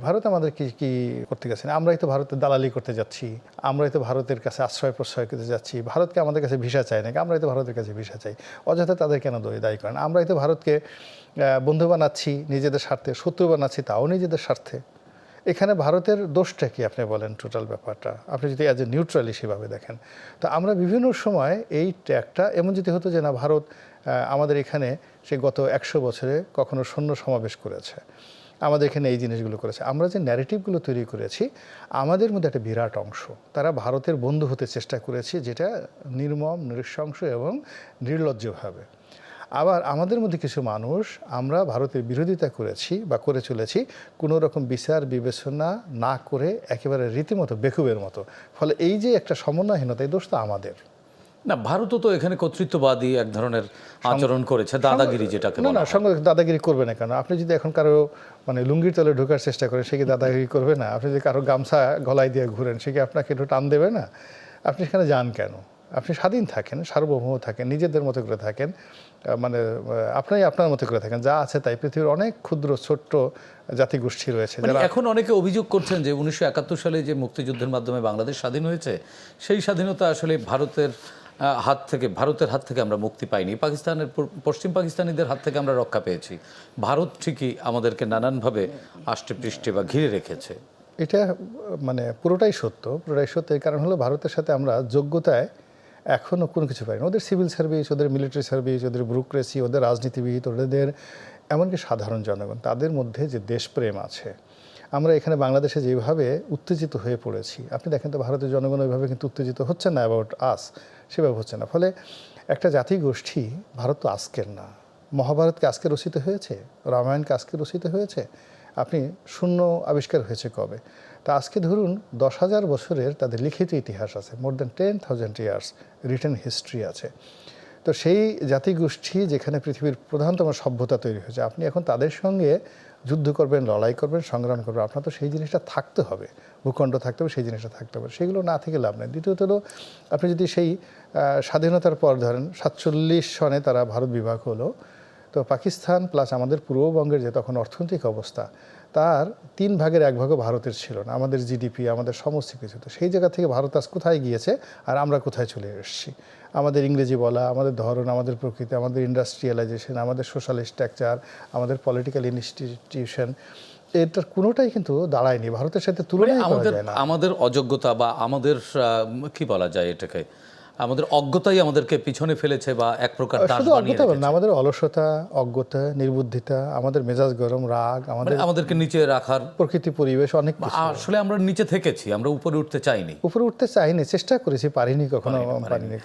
ভারত আমাদের কি কি করতে গেছে না, আমরাই তো ভারতের দালালি করতে যাচ্ছি, আমরাই তো ভারতের কাছে আশ্রয় প্রশ্রয় করতে যাচ্ছি, ভারতকে আমাদের কাছে ভিসা চাই নাকি, আমরাই তো ভারতের কাছে ভিসা চাই, অযথা তাদের কেন দায়ী করেন? আমরাই তো ভারতকে বন্ধু বানাচ্ছি নিজেদের স্বার্থে, শত্রু বানাচ্ছি তাও নিজেদের স্বার্থে। এখানে ভারতের দোষটা কি আপনি বলেন টোটাল ব্যাপারটা, আপনি যদি অ্যাজ এ নিউট্রাল হিসেবে দেখেন। তো আমরা বিভিন্ন সময় এই ট্যাগটা এমন যদি হতো যে না ভারত আমাদের এখানে সে গত 100 বছরে কখনো সৈন্য সমাবেশ করেছে, আমাদের এখানে এই জিনিসগুলো করেছে, আমরা যে ন্যারেটিভগুলো তৈরি করেছি আমাদের মধ্যে একটা বিরাট অংশ তারা ভারতের বন্ধু হতে চেষ্টা করেছে, যেটা নির্মম, নৃশংস এবং নির্লজ্জভাবে। আবার আমাদের মধ্যে কিছু মানুষ আমরা ভারতের বিরোধিতা করেছি বা করে চলেছি কোনো রকম বিচার বিবেচনা না করে একেবারে রীতিমতো বেকুবের মতো। ফলে এই যে একটা সমন্বয়হীনতা, এই দোষ তো আমাদের না। ভারতও তো এখানে কর্তৃত্ববাদী এক ধরনের আচরণ করেছে, দাদাগিরি যেটাকে বলা হয়। না, সঙ্গে দাদাগিরি করবে না কেন? আপনি যদি এখন কারো মানে লুঙ্গির তলে ঢোকার চেষ্টা করেন সে কি দাদাগিরি করবে না? আপনি যদি কারো গামছা গলায় দিয়ে ঘুরেন সে কি আপনাকে একটু টান দেবে না? আপনি সেখানে যান কেন? আপনি স্বাধীন থাকেন, সার্বভৌম থাকেন, নিজেদের মতো করে থাকেন, মানে আপনি আপনার মতো করে থাকেন, যা আছে তাই। পৃথিবীর অনেক ক্ষুদ্র ছোট্ট জাতিগোষ্ঠী রয়েছে যারা এখন অনেকে অভিযোগ করছেন যে 1971 সালে যে মুক্তিযুদ্ধের মাধ্যমে বাংলাদেশ স্বাধীন হয়েছে সেই স্বাধীনতা আসলে ভারতের হাত থেকে আমরা মুক্তি পাইনি, পাকিস্তানের পশ্চিম পাকিস্তানিদের হাত থেকে আমরা রক্ষা পেয়েছি। ভারত ঠিকই আমাদেরকে নানানভাবে আষ্টে পৃষ্ঠে বা ঘিরে রেখেছে। এটা মানে পুরোটাই সত্য, পুরোটাই সত্য। এই কারণ হলো ভারতের সাথে আমরা যোগ্যতায় এখনও কোনো কিছু পাইনি। ওদের সিভিল সার্ভিস, ওদের মিলিটারি সার্ভিস, ওদের ব্যুরোক্রেসি, ওদের রাজনীতিবিদ, ওদের এমনকি সাধারণ জনগণ, তাদের মধ্যে যে দেশপ্রেম আছে, আমরা এখানে বাংলাদেশে যেভাবে উত্তেজিত হয়ে পড়েছি, আপনি দেখেন তো ভারতের জনগণ ওইভাবে কিন্তু উত্তেজিত হচ্ছে না অ্যাবাউট আস, সেভাবে হচ্ছে না। ফলে একটা জাতিগোষ্ঠী, ভারত তো আজকের না, মহাভারতকে আজকে রচিত হয়েছে, রামায়ণকে আজকে রচিত হয়েছে, আপনি শূন্য আবিষ্কার হয়েছে কবে? তা আজকে ধরুন 10,000 বছরের তাদের লিখিত ইতিহাস আছে, more than 10,000 years written history আছে। তো সেই জাতিগোষ্ঠী যেখানে পৃথিবীর প্রধানতম সভ্যতা তৈরি হয়েছে, আপনি এখন তাদের সঙ্গে যুদ্ধ করবেন, লড়াই করবেন, সংগ্রাম করবেন, আপনার তো সেই জিনিসটা থাকতে হবে, ভূখণ্ড থাকতে হবে, সেই জিনিসটা থাকতে হবে, সেগুলো না থেকে লাভ নেই। দ্বিতীয়ত হলো আপনি যদি সেই স্বাধীনতার পর ধরেন 47 সনে তারা ভারত বিভাগ হলো, তো পাকিস্তান প্লাস আমাদের পূর্ববঙ্গের যে তখন অর্থনৈতিক অবস্থা, তার 3 ভাগের 1 ভাগও ভারতের ছিল না, আমাদের জিডিপি, আমাদের সমস্ত কিছু। তো সেই জায়গা থেকে ভারত আজ কোথায় গিয়েছে আর আমরা কোথায় চলে এসেছি? আমাদের ইংরেজি বলা, আমাদের ধরন, আমাদের প্রকৃতি, আমাদের ইন্ডাস্ট্রিয়ালাইজেশন, আমাদের সোশ্যাল স্ট্রাকচার, আমাদের পলিটিক্যাল ইনস্টিটিউশন, এটার কোনোটাই কিন্তু দাঁড়ায়নি, ভারতের সাথে তুলনাই করা যায় না। আমাদের অযোগ্যতা বা আমাদের কি বলা যায় এটাকে, আমাদের অজ্ঞতাই আমাদেরকে পিছনে ফেলেছে বা এক প্রকার দাস শুধু বানিয়ে অজ্ঞতা রেখেছে। না, আমাদের অলসতা, অজ্ঞতা, নির্বুদ্ধিতা, আমাদের মেজাজ গরম, রাগ, আমাদেরকে নিচে রাখার প্রকৃতি, পরিবেশ, অনেক কিছু। আসলে আমরা নিচে থেকেছি, আমরা উপরে উঠতে চাইনি। উপরে উঠতে চাইনি, চেষ্টা করেছি, পারিনি, কখনো পারিনি।